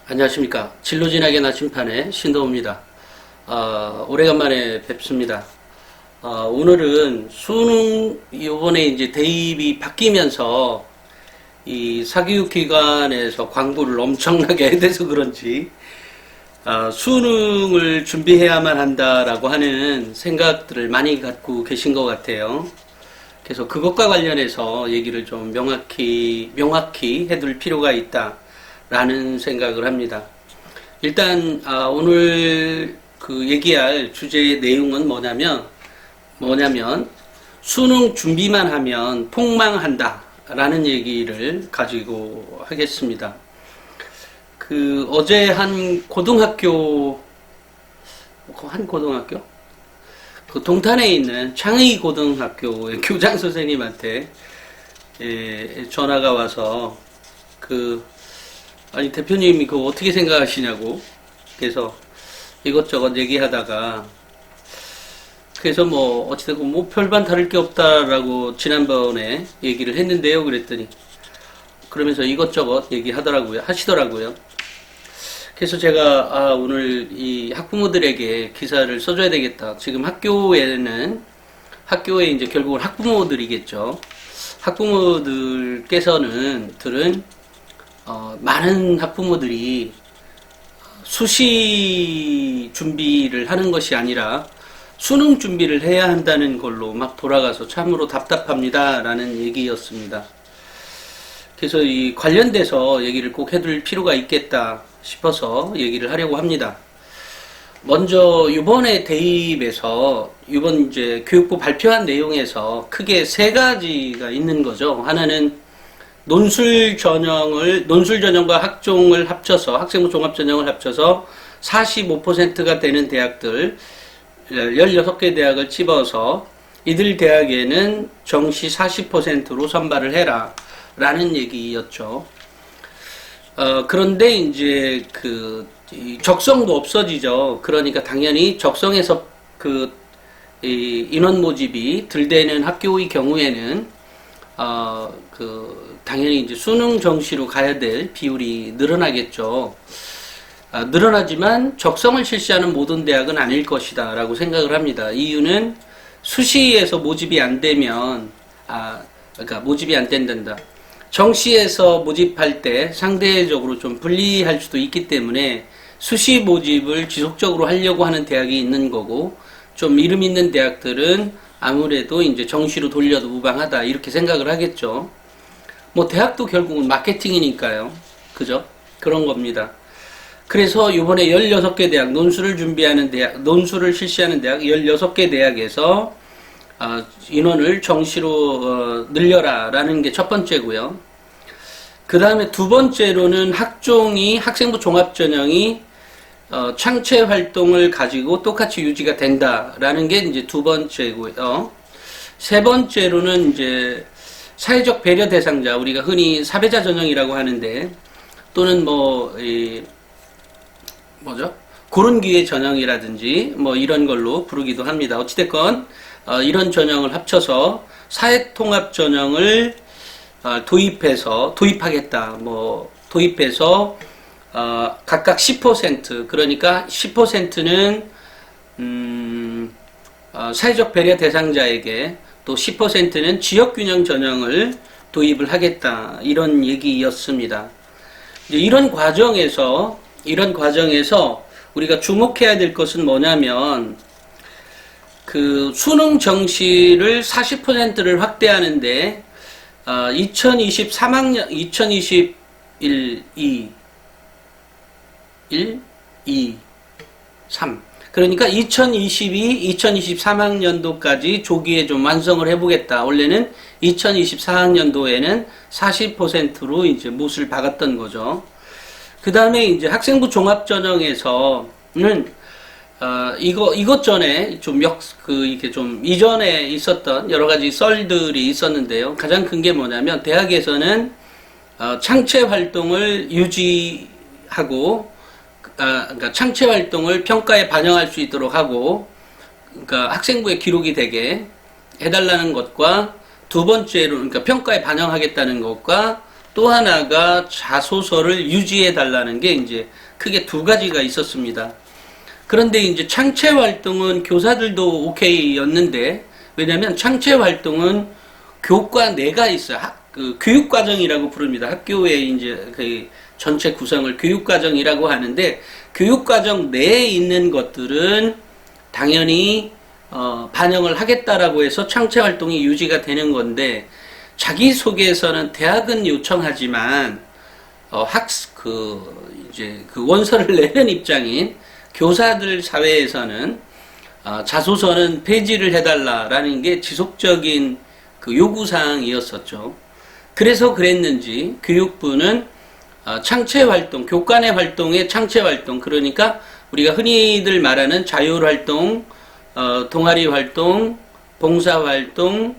안녕하십니까. 진로진학의 나침판의 신도우입니다. 오래간만에 뵙습니다. 오늘은 수능, 요번에 이제 대입이 바뀌면서 이 사교육기관에서 광고를 엄청나게 해대서 그런지, 수능을 준비해야만 한다라고 하는 생각들을 많이 갖고 계신 것 같아요. 그래서 그것과 관련해서 얘기를 좀 명확히 해둘 필요가 있다라는 생각을 합니다. 일단 오늘 그 얘기할 주제의 내용은 뭐냐면 수능 준비만 하면 폭망한다라는 얘기를 가지고 하겠습니다. 그 어제 한 고등학교 그 동탄에 있는 창의고등학교의 교장 선생님한테 전화가 와서 아니 대표님이 그거 어떻게 생각하시냐고, 그래서 이것저것 얘기하다가, 그래서 뭐 어찌됐건 뭐 별반 다를 게 없다라고 지난번에 얘기를 했는데요. 그랬더니 그러면서 이것저것 하시더라고요. 그래서 제가 오늘 이 학부모들에게 기사를 써줘야 되겠다. 지금 학교에 이제 결국은 학부모들이겠죠. 들은 많은 학부모들이 수시 준비를 하는 것이 아니라 수능 준비를 해야 한다는 걸로 막 돌아가서 참으로 답답합니다라는 얘기였습니다. 그래서 이 관련돼서 얘기를 꼭 해둘 필요가 있겠다 싶어서 얘기를 하려고 합니다. 먼저 이번에 대입에서 이번 이제 교육부 발표한 내용에서 크게 세 가지가 있는 거죠. 하나는 논술 전형과 학종을 합쳐서, 학생부 종합 전형을 합쳐서 45%가 되는 대학들 16개 대학을 집어서 이들 대학에는 정시 40%로 선발을 해라 라는 얘기였죠. 그런데 이제 이 적성도 없어지죠. 그러니까 당연히 적성에서 이 인원 모집이 덜 되는 학교의 경우에는 당연히 이제 수능 정시로 가야 될 비율이 늘어나겠죠. 늘어나지만 적성을 실시하는 모든 대학은 아닐 것이다 라고 생각을 합니다. 이유는 수시에서 모집이 안 되면, 그러니까 모집이 안 된단다. 정시에서 모집할 때 상대적으로 좀 불리할 수도 있기 때문에 수시 모집을 지속적으로 하려고 하는 대학이 있는 거고, 좀 이름 있는 대학들은 아무래도 이제 정시로 돌려도 무방하다 이렇게 생각을 하겠죠. 뭐 대학도 결국은 마케팅이니까요. 그죠? 그런 겁니다. 그래서 이번에 16개 대학, 논술을 실시하는 대학 16개 대학에서 인원을 정시로 늘려라 라는 게 첫 번째고요. 그 다음에 두 번째로는 학생부 종합전형이 창체 활동을 가지고 똑같이 유지가 된다라는 게 이제 두 번째고요. 세 번째로는 이제 사회적 배려 대상자, 우리가 흔히 사배자 전형이라고 하는데, 또는 고른 기회 전형이라든지 뭐 이런 걸로 부르기도 합니다. 어찌됐건 이런 전형을 합쳐서 사회통합 전형을 도입하겠다. 도입해서 각각 10%, 그러니까 10%는 사회적 배려 대상자에게, 또 10%는 지역균형 전형을 도입을 하겠다, 이런 얘기였습니다. 이제 이런 과정에서 우리가 주목해야 될 것은 뭐냐면, 수능 정시를 40%를 확대하는데 2023 그러니까 2023학년도까지 조기에 좀 완성을 해보겠다. 원래는 2024학년도에는 40%로 이제 못을 박았던 거죠. 그 다음에 이제 학생부 종합전형에서는 이것 전에 이렇게 좀 이전에 있었던 여러 가지 썰들이 있었는데요. 가장 큰 게 뭐냐면, 대학에서는 창체 활동을 유지하고, 그러니까 창체 활동을 평가에 반영할 수 있도록 하고, 그러니까 학생부에 기록이 되게 해달라는 것과, 두 번째로, 그러니까 평가에 반영하겠다는 것과, 또 하나가 자소서를 유지해 달라는 게 이제 크게 두 가지가 있었습니다. 그런데 이제 창체 활동은 교사들도 오케이였는데, 왜냐면 창체 활동은 교과 내가 있어요. 그 교육과정이라고 부릅니다. 학교의 이제 그 전체 구성을 교육과정이라고 하는데, 교육과정 내에 있는 것들은 당연히 반영을 하겠다라고 해서 창체 활동이 유지가 되는 건데, 자기소개서는 대학은 요청하지만 이제 그 원서를 내는 입장인 교사들 사회에서는 자소서는 폐지를 해달라라는 게 지속적인 그 요구사항이었었죠. 그래서 그랬는지 교육부는 창체 활동, 교과 내 활동의 창체 활동, 그러니까 우리가 흔히들 말하는 자율 활동, 동아리 활동, 봉사 활동,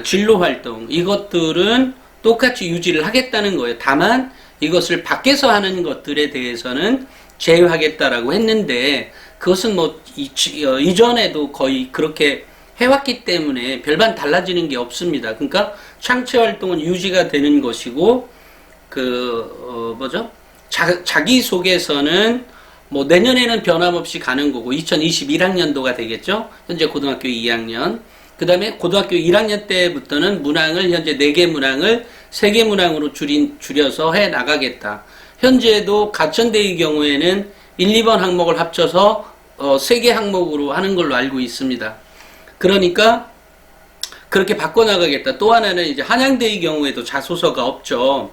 진로 활동, 이것들은 똑같이 유지를 하겠다는 거예요. 다만 이것을 밖에서 하는 것들에 대해서는 제외하겠다라고 했는데, 그것은 뭐 이전에도 거의 그렇게 해왔기 때문에 별반 달라지는 게 없습니다. 그러니까 창체 활동은 유지가 되는 것이고, 자기소개서는 뭐 내년에는 변함없이 가는 거고, 2021학년도가 되겠죠. 현재 고등학교 2학년. 그 다음에 고등학교 1학년 때부터는 문항을 현재 4개 문항을 3개 문항으로 줄여서 해 나가겠다. 현재도 가천대의 경우에는 1, 2번 항목을 합쳐서 3개 항목으로 하는 걸로 알고 있습니다. 그러니까 그렇게 바꿔나가겠다. 또 하나는 이제 한양대의 경우에도 자소서가 없죠.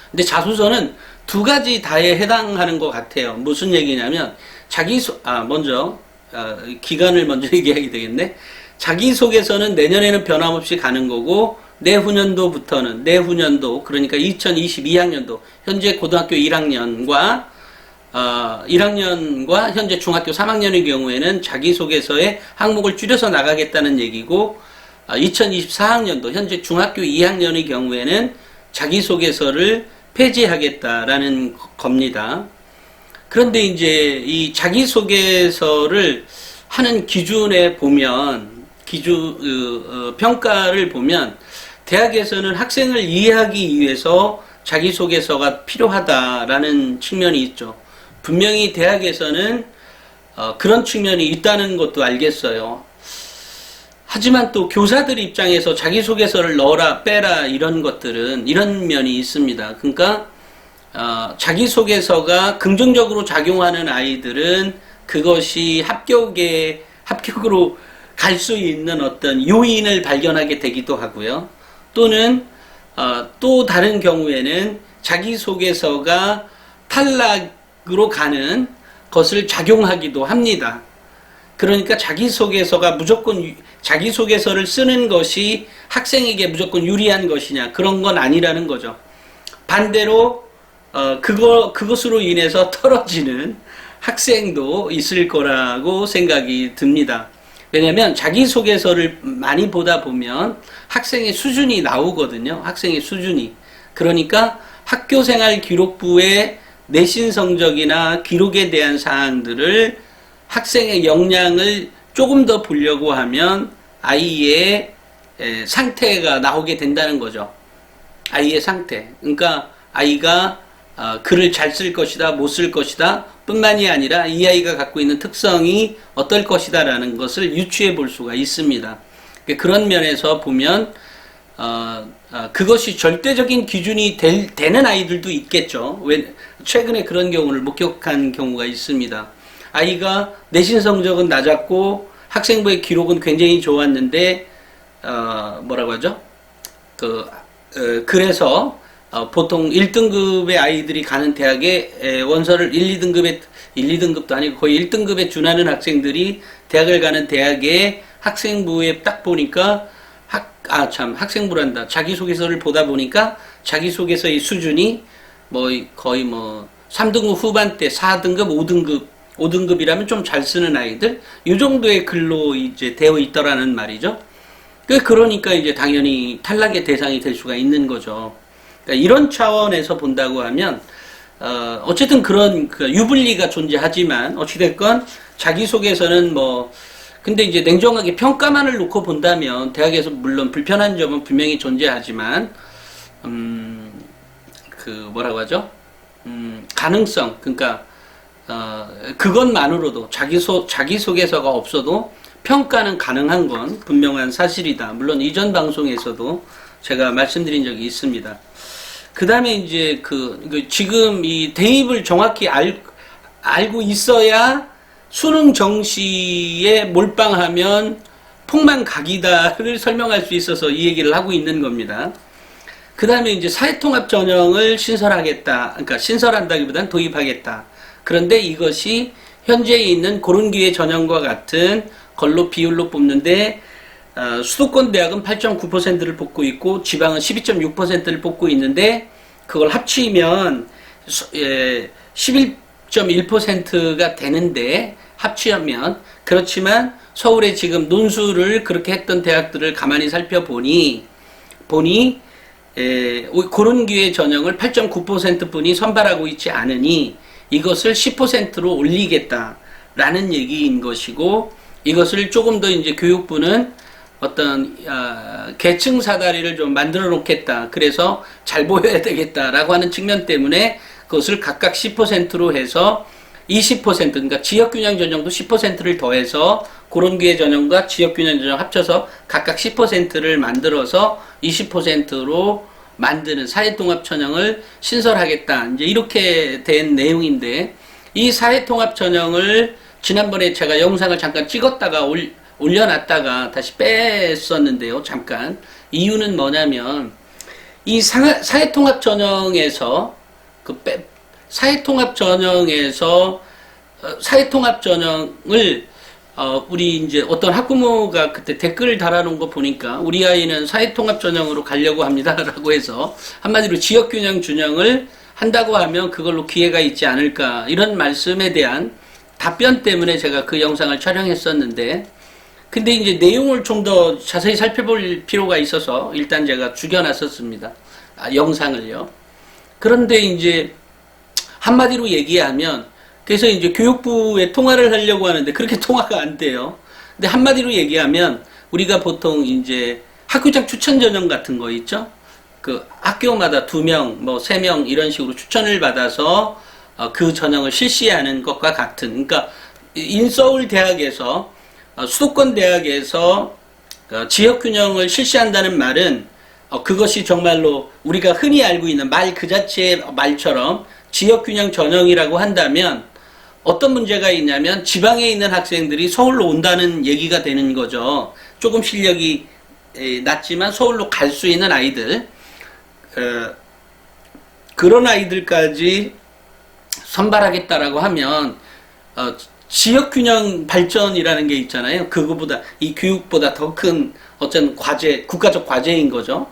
근데 자소서는 두 가지 다에 해당하는 것 같아요. 무슨 얘기냐면 기간을 먼저 얘기하게 되겠네. 자기소개서는 내년에는 변함없이 가는 거고, 내후년도 그러니까 2022학년도 현재 고등학교 1학년과 현재 중학교 3학년의 경우에는 자기소개서의 항목을 줄여서 나가겠다는 얘기고, 2024학년도 현재 중학교 2학년의 경우에는 자기소개서를 폐지하겠다라는 겁니다. 그런데 이제 이 자기소개서를 하는 기준에 보면, 평가를 보면, 대학에서는 학생을 이해하기 위해서 자기소개서가 필요하다라는 측면이 있죠. 분명히 대학에서는 그런 측면이 있다는 것도 알겠어요. 하지만 또 교사들 입장에서 자기소개서를 넣어라 빼라 이런 것들은 이런 면이 있습니다. 그러니까 자기소개서가 긍정적으로 작용하는 아이들은 그것이 합격으로 갈 수 있는 어떤 요인을 발견하게 되기도 하고요. 또는 또 다른 경우에는 자기소개서가 탈락으로 가는 것을 작용하기도 합니다. 그러니까 자기소개서를 쓰는 것이 학생에게 무조건 유리한 것이냐, 그런 건 아니라는 거죠. 반대로 그것으로 인해서 떨어지는 학생도 있을 거라고 생각이 듭니다. 왜냐하면 자기소개서를 많이 보다 보면 학생의 수준이 나오거든요. 학생의 수준이. 그러니까 학교생활 기록부의 내신 성적이나 기록에 대한 사항들을 학생의 역량을 조금 더 보려고 하면 아이의 상태가 나오게 된다는 거죠. 아이의 상태. 그러니까 아이가 글을 잘 쓸 것이다, 못 쓸 것이다 뿐만이 아니라 이 아이가 갖고 있는 특성이 어떨 것이다 라는 것을 유추해 볼 수가 있습니다. 그런 면에서 보면 그것이 절대적인 기준이 되는 아이들도 있겠죠. 최근에 그런 경우를 목격한 경우가 있습니다. 아이가 내신 성적은 낮았고 학생부의 기록은 굉장히 좋았는데 그래서 보통 1등급의 아이들이 가는 대학에 원서를 1, 2등급도 아니고 거의 1등급에 준하는 학생들이 대학을 가는 대학에 학생부에 딱 보니까 자기소개서를 보다 보니까 자기소개서의 수준이 거의 3등급 후반대, 4등급, 5등급이라면 좀 잘 쓰는 아이들, 이 정도의 글로 이제 되어 있더라는 말이죠. 그러니까 이제 당연히 탈락의 대상이 될 수가 있는 거죠. 그러니까 이런 차원에서 본다고 하면 어쨌든 그런 유불리가 존재하지만 어찌됐건 자기소개서는 근데 이제 냉정하게 평가만을 놓고 본다면 대학에서 물론 불편한 점은 분명히 존재하지만 그 뭐라고 하죠? 가능성, 그러니까 그것만으로도 자기소개서가 없어도 평가는 가능한 건 분명한 사실이다. 물론 이전 방송에서도 제가 말씀드린 적이 있습니다. 그 다음에 이제 지금 이 대입을 정확히 알고 있어야 수능 정시에 몰빵하면 폭망각이다를 설명할 수 있어서 이 얘기를 하고 있는 겁니다. 그 다음에 이제 사회통합 전형을 신설하겠다. 그러니까 신설한다기보다는 도입하겠다. 그런데 이것이 현재 있는 고른기회 전형과 같은 걸로 비율로 뽑는데 수도권 대학은 8.9%를 뽑고 있고 지방은 12.6%를 뽑고 있는데 그걸 합치면 11.1%가 되는데 합치면 그렇지만 서울에 지금 논술을 그렇게 했던 대학들을 가만히 살펴보니 고른기회 전형을 8.9% 뿐이 선발하고 있지 않으니 이것을 10%로 올리겠다라는 얘기인 것이고 이것을 조금 더 이제 교육부는 어떤 계층 사다리를 좀 만들어 놓겠다. 그래서 잘 보여야 되겠다라고 하는 측면 때문에 그것을 각각 10%로 해서 20% 그러니까 지역균형 전형도 10%를 더해서 고른기회 전형과 지역균형 전형 합쳐서 각각 10%를 만들어서 20%로 만드는 사회통합 전형을 신설하겠다. 이제 이렇게 된 내용인데 이 사회통합 전형을 지난번에 제가 영상을 잠깐 찍었다가 올려놨다가 다시 뺐었는데요. 잠깐. 이유는 뭐냐면 이 사회통합 전형에서 사회통합 전형을 우리 이제 어떤 학부모가 그때 댓글을 달아놓은 거 보니까 우리 아이는 사회통합 전형으로 가려고 합니다라고 해서 한마디로 지역균형 준영을 한다고 하면 그걸로 기회가 있지 않을까 이런 말씀에 대한 답변 때문에 제가 그 영상을 촬영했었는데 근데 이제 내용을 좀 더 자세히 살펴볼 필요가 있어서 일단 제가 죽여놨었습니다. 영상을요. 그런데 이제 한마디로 얘기하면 그래서 이제 교육부에 통화를 하려고 하는데 그렇게 통화가 안 돼요. 근데 한마디로 얘기하면 우리가 보통 이제 학교장 추천 전형 같은 거 있죠? 그 학교마다 2명, 뭐 3명 이런 식으로 추천을 받아서 그 전형을 실시하는 것과 같은 그러니까 인서울 대학에서 수도권 대학에서 지역균형을 실시한다는 말은 그것이 정말로 우리가 흔히 알고 있는 말 그 자체의 말처럼 지역균형 전형이라고 한다면 어떤 문제가 있냐면 지방에 있는 학생들이 서울로 온다는 얘기가 되는 거죠. 조금 실력이 낮지만 서울로 갈 수 있는 아이들 그런 아이들까지 선발하겠다라고 하면 지역균형 발전이라는 게 있잖아요. 그거보다 이 교육보다 더 큰 어떤 과제, 국가적 과제인 거죠.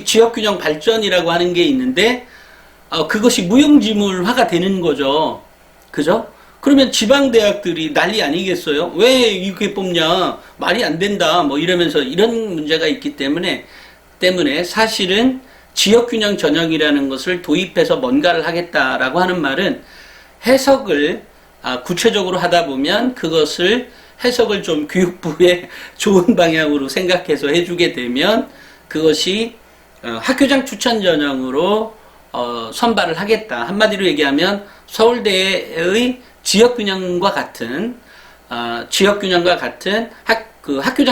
지역균형 발전이라고 하는 게 있는데 그것이 무용지물화가 되는 거죠. 그죠? 그러면 지방대학들이 난리 아니겠어요? 왜 이렇게 뽑냐? 말이 안 된다. 뭐 이러면서 이런 문제가 있기 때문에 사실은 지역균형 전형이라는 것을 도입해서 뭔가를 하겠다라고 하는 말은 해석을 구체적으로 하다 보면 그것을 해석을 좀 교육부의 좋은 방향으로 생각해서 해주게 되면 그것이 학교장 추천 전형으로 선발을 하겠다. 한마디로 얘기하면 서울대의 지역균형과 같은 학교장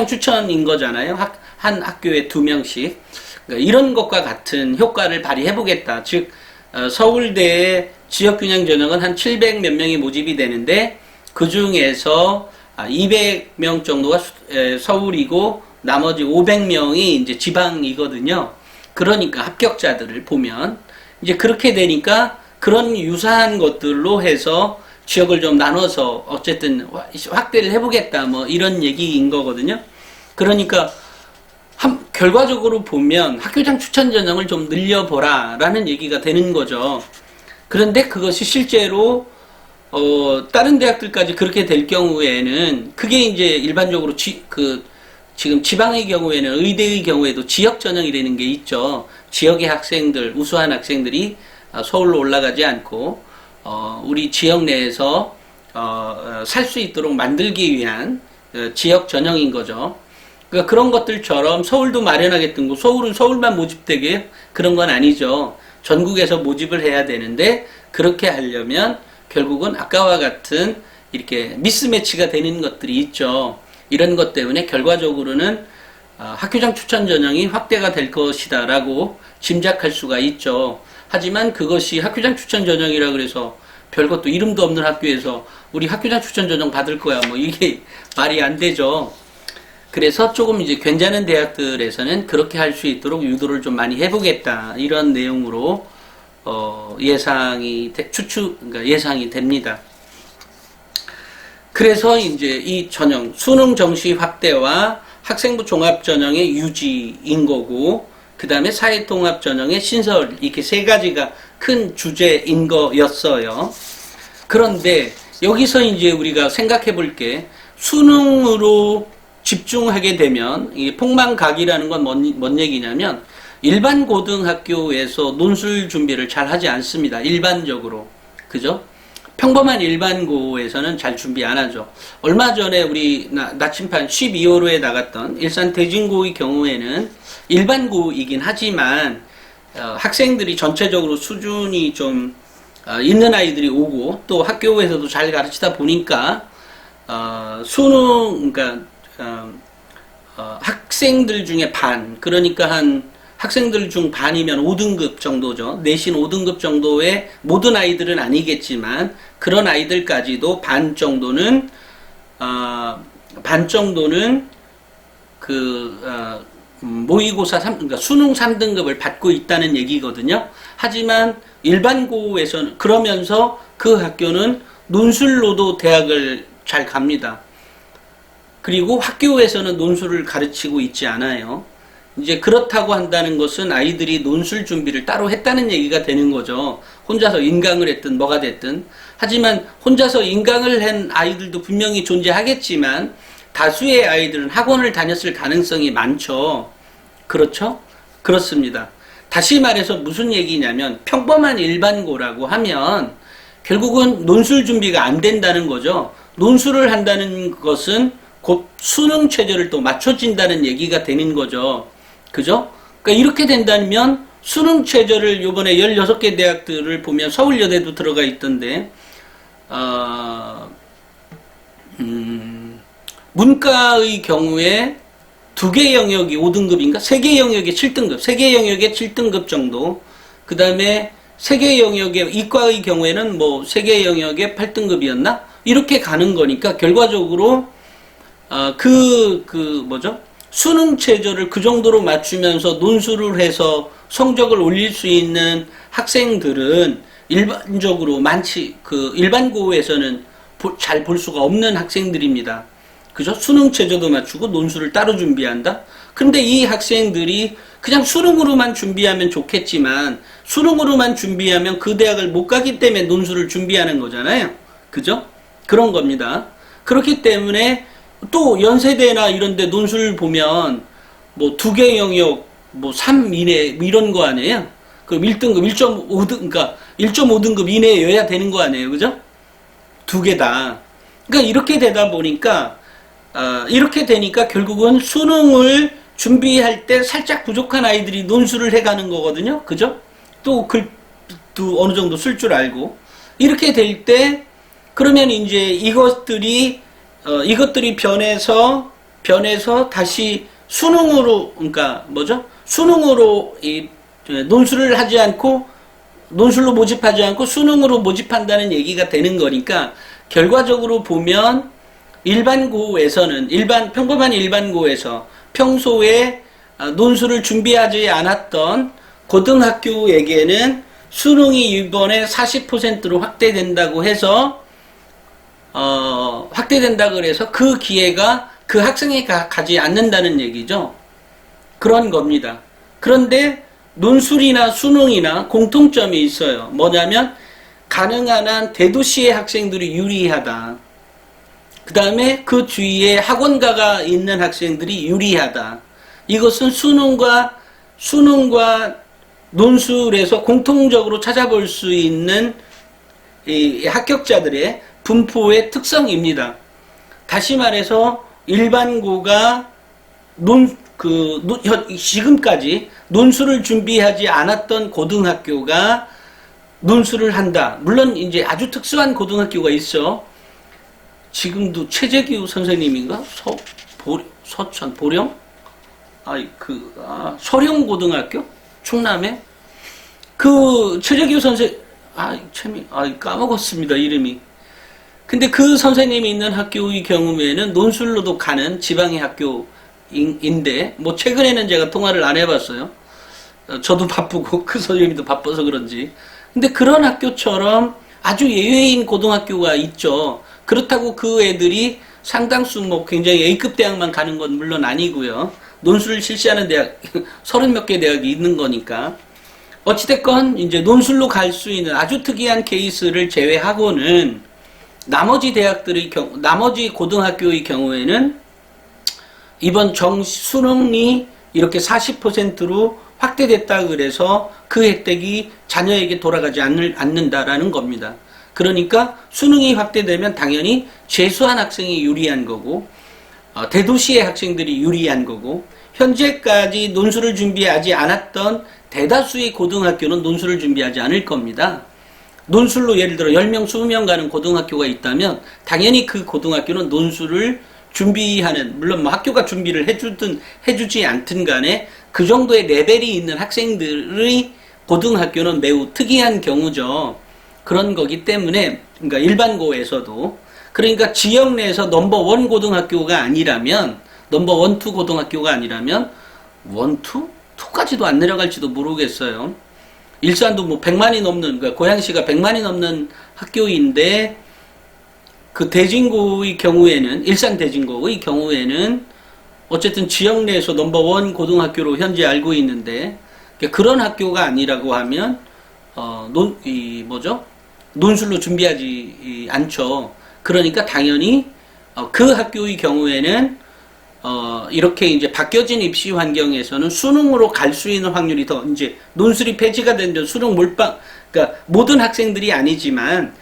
추천인 거잖아요. 한 학교에 2명씩 그러니까 이런 것과 같은 효과를 발휘해보겠다. 즉 서울대의 지역균형 전형은 한 700 몇 명이 모집이 되는데 그 중에서 200명 정도가 서울이고 나머지 500명이 이제 지방이거든요. 그러니까 합격자들을 보면 이제 그렇게 되니까 그런 유사한 것들로 해서 지역을 좀 나눠서 어쨌든 확대를 해보겠다 뭐 이런 얘기인 거거든요. 그러니까 결과적으로 보면 학교장 추천 전형을 좀 늘려보라 라는 얘기가 되는 거죠. 그런데 그것이 실제로 다른 대학들까지 그렇게 될 경우에는 그게 이제 일반적으로 지금 지방의 경우에는 의대의 경우에도 지역 전형이라는 게 있죠. 지역의 학생들, 우수한 학생들이 서울로 올라가지 않고 우리 지역 내에서 살 수 있도록 만들기 위한 지역 전형인 거죠. 그러니까 그런 것들처럼 서울도 마련하겠던 거, 서울은 서울만 모집되게 그런 건 아니죠. 전국에서 모집을 해야 되는데 그렇게 하려면 결국은 아까와 같은 이렇게 미스매치가 되는 것들이 있죠. 이런 것 때문에 결과적으로는 학교장 추천 전형이 확대가 될 것이다 라고 짐작할 수가 있죠. 하지만 그것이 학교장 추천 전형이라 그래서 별것도 이름도 없는 학교에서 우리 학교장 추천 전형 받을 거야 뭐 이게 말이 안 되죠. 그래서 조금 이제 괜찮은 대학들에서는 그렇게 할 수 있도록 유도를 좀 많이 해보겠다 이런 내용으로 그러니까 예상이 됩니다. 그래서 이제 이 전형 수능 정시 확대와 학생부 종합 전형의 유지인 거고, 그 다음에 사회통합 전형의 신설, 이렇게 세 가지가 큰 주제인 거였어요. 그런데 여기서 이제 우리가 생각해 볼 게, 수능으로 집중하게 되면 이 폭망각이라는 건 뭔 얘기냐면, 일반 고등학교에서 논술 준비를 잘 하지 않습니다. 일반적으로. 그죠? 평범한 일반고에서는 잘 준비 안 하죠. 얼마 전에 우리 나침판 12호로에 나갔던 일산 대진고의 경우에는 일반고이긴 하지만 학생들이 전체적으로 수준이 좀 있는 아이들이 오고 또 학교에서도 잘 가르치다 보니까 수능 그러니까 학생들 중에 반, 그러니까 한 학생들 중 반이면 5등급 정도죠. 내신 5등급 정도의 모든 아이들은 아니겠지만 그런 아이들까지도 반 정도는 모의고사 그러니까 수능 3등급을 받고 있다는 얘기거든요. 하지만 일반고에서는 그러면서 그 학교는 논술로도 대학을 잘 갑니다. 그리고 학교에서는 논술을 가르치고 있지 않아요. 이제 그렇다고 한다는 것은 아이들이 논술 준비를 따로 했다는 얘기가 되는 거죠. 혼자서 인강을 했든 뭐가 됐든. 하지만 혼자서 인강을 한 아이들도 분명히 존재하겠지만 다수의 아이들은 학원을 다녔을 가능성이 많죠. 그렇죠? 그렇습니다. 다시 말해서 무슨 얘기냐면 평범한 일반고라고 하면 결국은 논술 준비가 안 된다는 거죠. 논술을 한다는 것은 곧 수능 체제를 또 맞춰진다는 얘기가 되는 거죠. 그죠? 그러니까 이렇게 된다면 수능 체제를 요번에 16개 대학들을 보면 서울여대도 들어가 있던데 문과의 경우에 2개 영역이 5등급인가? 3개 영역에 7등급, 3개 영역에 7등급 정도. 그 다음에 3개 영역에, 이과의 경우에는 뭐 3개 영역에 8등급이었나? 이렇게 가는 거니까 결과적으로 수능 체제를 그 정도로 맞추면서 논술을 해서 성적을 올릴 수 있는 학생들은 일반적으로 일반고에서는 잘 볼 수가 없는 학생들입니다. 그죠? 수능 체제도 맞추고 논술을 따로 준비한다? 근데 이 학생들이 그냥 수능으로만 준비하면 좋겠지만 수능으로만 준비하면 그 대학을 못 가기 때문에 논술을 준비하는 거잖아요. 그죠? 그런 겁니다. 그렇기 때문에 또 연세대나 이런 데 논술 보면 뭐 2개 영역 뭐 3 이내 이런 거 아니에요? 그럼 1등급 1.5등 그러니까 1.5등급 이내여야 되는 거 아니에요? 그죠? 2개 다. 그러니까 이렇게 되다 보니까 이렇게 되니까 결국은 수능을 준비할 때 살짝 부족한 아이들이 논술을 해가는 거거든요. 그죠? 또 글도 어느 정도 쓸 줄 알고 이렇게 될 때 그러면 이제 이것들이 변해서 다시 수능으로, 그러니까 수능으로 논술을 하지 않고, 논술로 모집하지 않고 수능으로 모집한다는 얘기가 되는 거니까, 결과적으로 보면, 평범한 일반고에서 평소에 논술을 준비하지 않았던 고등학교에게는 수능이 이번에 40%로 확대된다고 해서, 그래서 그 기회가 그 학생이 가지 않는다는 얘기죠. 그런 겁니다. 그런데 논술이나 수능이나 공통점이 있어요. 뭐냐면 가능한 한 대도시의 학생들이 유리하다. 그 다음에 그 주위에 학원가가 있는 학생들이 유리하다. 이것은 수능과 논술에서 공통적으로 찾아볼 수 있는 이 합격자들의 분포의 특성입니다. 다시 말해서 일반고가 지금까지 논술을 준비하지 않았던 고등학교가 논술을 한다. 물론 이제 아주 특수한 고등학교가 있어. 지금도 최재규 선생님인가? 서천 보령? 서령 고등학교? 충남에? 그 최재규 선생 까먹었습니다, 이름이. 근데 그 선생님이 있는 학교의 경우에는 논술로도 가는 지방의 학교인데, 뭐 최근에는 제가 통화를 안 해봤어요. 저도 바쁘고 그 선생님도 바빠서 그런지. 근데 그런 학교처럼 아주 예외인 고등학교가 있죠. 그렇다고 그 애들이 상당수 뭐 굉장히 A급 대학만 가는 건 물론 아니고요. 논술을 실시하는 대학 30몇 개 대학이 있는 거니까. 어찌됐건 이제 논술로 갈 수 있는 아주 특이한 케이스를 제외하고는 나머지 나머지 고등학교의 경우에는 이번 수능이 이렇게 40%로 확대됐다 그래서 그 혜택이 자녀에게 돌아가지 않는다라는 겁니다. 그러니까 수능이 확대되면 당연히 재수한 학생이 유리한 거고, 대도시의 학생들이 유리한 거고, 현재까지 논술을 준비하지 않았던 대다수의 고등학교는 논술을 준비하지 않을 겁니다. 논술로 예를 들어 10명, 20명 가는 고등학교가 있다면 당연히 그 고등학교는 논술을 준비하는, 물론 뭐 학교가 준비를 해주든 해주지 않든 간에 그 정도의 레벨이 있는 학생들의 고등학교는 매우 특이한 경우죠. 그런 거기 때문에, 그러니까 일반고에서도, 그러니까 지역 내에서 넘버원 고등학교가 아니라면, 넘버원, 투 고등학교가 아니라면, 원, 투? 투까지도 안 내려갈지도 모르겠어요. 일산도 뭐 100만이 넘는, 그러니까 고양시가 100만이 넘는 학교인데, 그 대진고의 경우에는, 일산 대진고의 경우에는, 어쨌든 지역 내에서 넘버원 고등학교로 현재 알고 있는데, 그런 학교가 아니라고 하면, 논술로 준비하지 않죠. 그러니까 당연히, 그 학교의 경우에는, 이렇게 이제 바뀌어진 입시 환경에서는 수능으로 갈 수 있는 확률이 더, 이제 논술이 폐지가 되면 수능 그러니까 모든 학생들이 아니지만,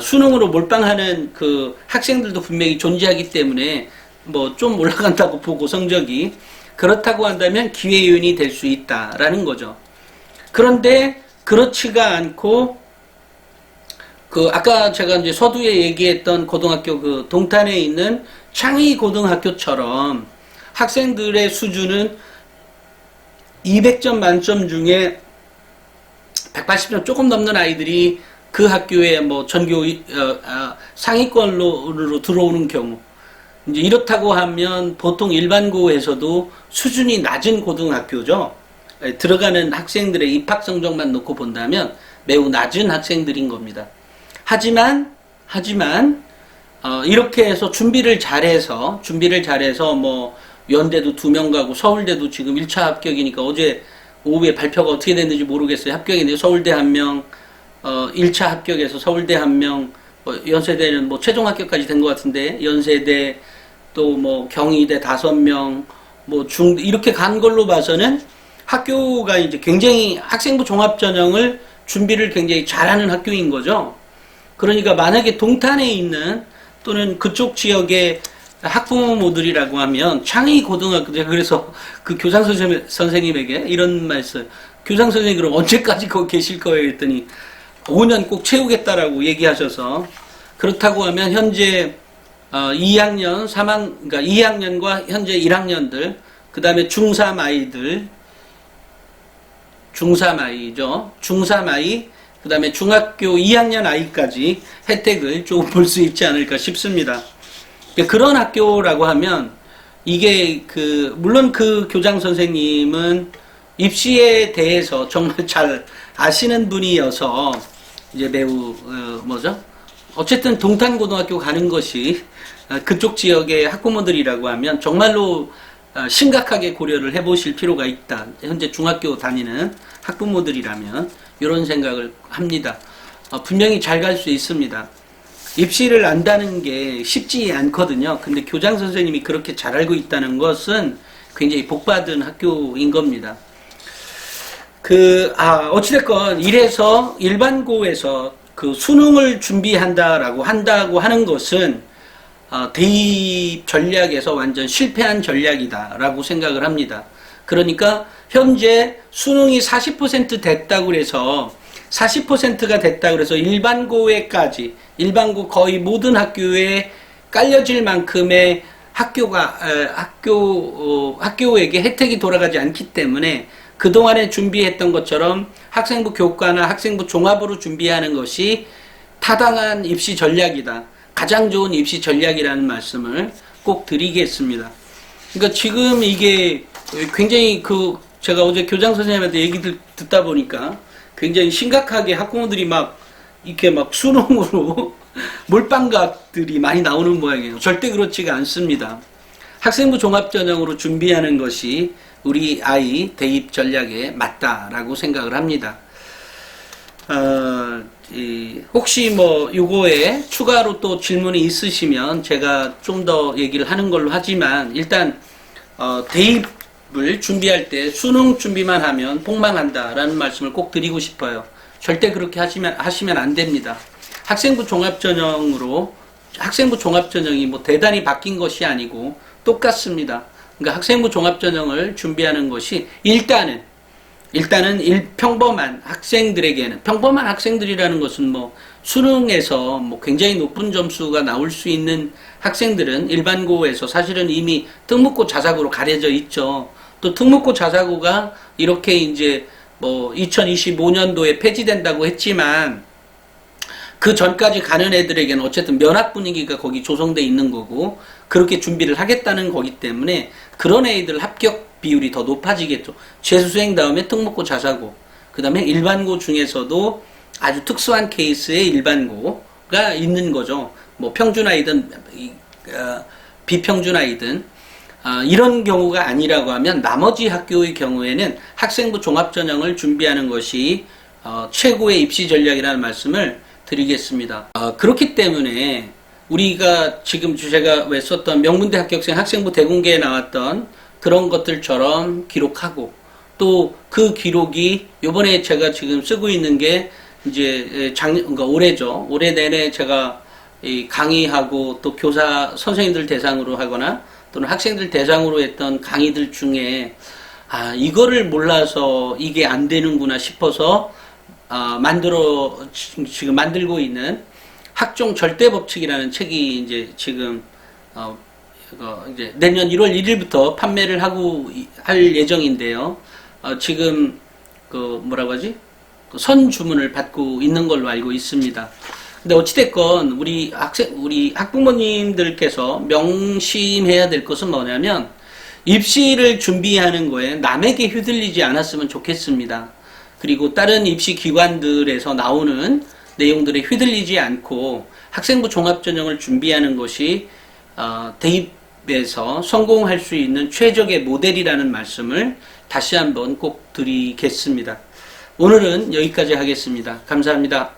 수능으로 몰빵하는 그 학생들도 분명히 존재하기 때문에, 뭐 좀 올라간다고 보고 성적이, 그렇다고 한다면 기회 요인이 될 수 있다라는 거죠. 그런데 그렇지가 않고, 아까 제가 이제 서두에 얘기했던 고등학교, 그 동탄에 있는 창의 고등학교처럼 학생들의 수준은 200점 만점 중에 180점 조금 넘는 아이들이 그 학교에 뭐 전교 상위권으로 들어오는 경우, 이제 이렇다고 하면 보통 일반고에서도 수준이 낮은 고등학교죠. 들어가는 학생들의 입학 성적만 놓고 본다면 매우 낮은 학생들인 겁니다. 하지만 이렇게 해서 준비를 잘해서 뭐 연대도 2명 가고 서울대도 지금 1차 합격이니까 어제 오후에 발표가 어떻게 됐는지 모르겠어요. 합격인데 서울대 1명, 1차 합격에서 서울대 1명, 연세대는 뭐 최종 합격까지 된 것 같은데, 연세대 또 뭐 경희대 5명, 뭐 이렇게 간 걸로 봐서는 학교가 이제 굉장히 학생부 종합전형을 준비를 굉장히 잘하는 학교인 거죠. 그러니까 만약에 동탄에 있는 또는 그쪽 지역의 학부모들이라고 하면 창의 고등학교, 그래서 그 교장 선생님에게 이런 말씀, 교장 선생님 그럼 언제까지 거기 계실 거예요 했더니 5년 꼭 채우겠다라고 얘기하셔서, 그렇다고 하면 현재 2학년, 그러니까 2학년과 현재 1학년들, 그 다음에 중3 아이들, 중3 아이죠. 중3 아이, 그 다음에 중학교 2학년 아이까지 혜택을 조금 볼 수 있지 않을까 싶습니다. 그런 학교라고 하면, 이게 물론 그 교장 선생님은 입시에 대해서 정말 잘 아시는 분이어서, 이제 매우, 어쨌든 동탄고등학교 가는 것이 그쪽 지역의 학부모들이라고 하면 정말로 심각하게 고려를 해보실 필요가 있다. 현재 중학교 다니는 학부모들이라면 이런 생각을 합니다. 분명히 잘 갈 수 있습니다. 입시를 안다는 게 쉽지 않거든요. 근데 교장 선생님이 그렇게 잘 알고 있다는 것은 굉장히 복받은 학교인 겁니다. 어찌됐건 이래서 일반고에서 그 수능을 준비한다고 하는 것은 대입 전략에서 완전 실패한 전략이다라고 생각을 합니다. 그러니까 현재 수능이 40% 됐다고 해서 40%가 됐다고 해서 일반고에까지 일반고 거의 모든 학교에 깔려질 만큼의 학교에게 혜택이 돌아가지 않기 때문에 그동안에 준비했던 것처럼 학생부 교과나 학생부 종합으로 준비하는 것이 타당한 입시 전략이다. 가장 좋은 입시 전략이라는 말씀을 꼭 드리겠습니다. 그러니까 지금 이게 굉장히 제가 어제 교장 선생님한테 얘기 듣다 보니까 굉장히 심각하게 학부모들이 이렇게 수능으로 몰빵각들이 많이 나오는 모양이에요. 절대 그렇지가 않습니다. 학생부 종합전형으로 준비하는 것이 우리 아이 대입 전략에 맞다라고 생각을 합니다. 혹시 요거에 추가로 또 질문이 있으시면 제가 좀 더 얘기를 하는 걸로 하지만 일단 대입을 준비할 때 수능 준비만 하면 폭망한다라는 말씀을 꼭 드리고 싶어요. 절대 그렇게 하시면 안 됩니다. 학생부 종합전형이 대단히 바뀐 것이 아니고 똑같습니다. 그러니까 학생부 종합전형을 준비하는 것이 일단은 평범한 학생들에게는, 평범한 학생들이라는 것은 수능에서 굉장히 높은 점수가 나올 수 있는 학생들은 일반고에서 사실은 이미 특목고 자사고로 가려져 있죠. 또 특목고 자사고가 이렇게 이제 2025년도에 폐지된다고 했지만 그 전까지 가는 애들에게는 어쨌든 면학 분위기가 거기 조성돼 있는 거고 그렇게 준비를 하겠다는 거기 때문에 그런 애들 합격 비율이 더 높아지겠죠. 재수생 다음에 특목고 자사고, 그 다음에 일반고 중에서도 아주 특수한 케이스의 일반고가 있는 거죠. 평준아이든 비평준아이든 이런 경우가 아니라고 하면 나머지 학교의 경우에는 학생부 종합전형을 준비하는 것이 최고의 입시 전략이라는 말씀을 드리겠습니다. 그렇기 때문에 우리가 지금 제가 왜 썼던 명문대 합격생 학생부 대공개에 나왔던 그런 것들처럼 기록하고 또 그 기록이 요번에 제가 지금 쓰고 있는 게 이제 그러니까 올해죠. 올해 내내 제가 강의하고 또 교사 선생님들 대상으로 하거나 또는 학생들 대상으로 했던 강의들 중에 이거를 몰라서 이게 안 되는구나 싶어서 지금 만들고 있는 학종 절대 법칙이라는 책이 이제 지금 이제 내년 1월 1일부터 판매를 할 예정인데요. 지금 선 주문을 받고 있는 걸로 알고 있습니다. 근데 어찌됐건 우리 학부모님들께서 명심해야 될 것은 뭐냐면 입시를 준비하는 거에 남에게 휘둘리지 않았으면 좋겠습니다. 그리고 다른 입시 기관들에서 나오는 내용들에 휘둘리지 않고 학생부 종합전형을 준비하는 것이 대입에서 성공할 수 있는 최적의 모델이라는 말씀을 다시 한번 꼭 드리겠습니다. 오늘은 여기까지 하겠습니다. 감사합니다.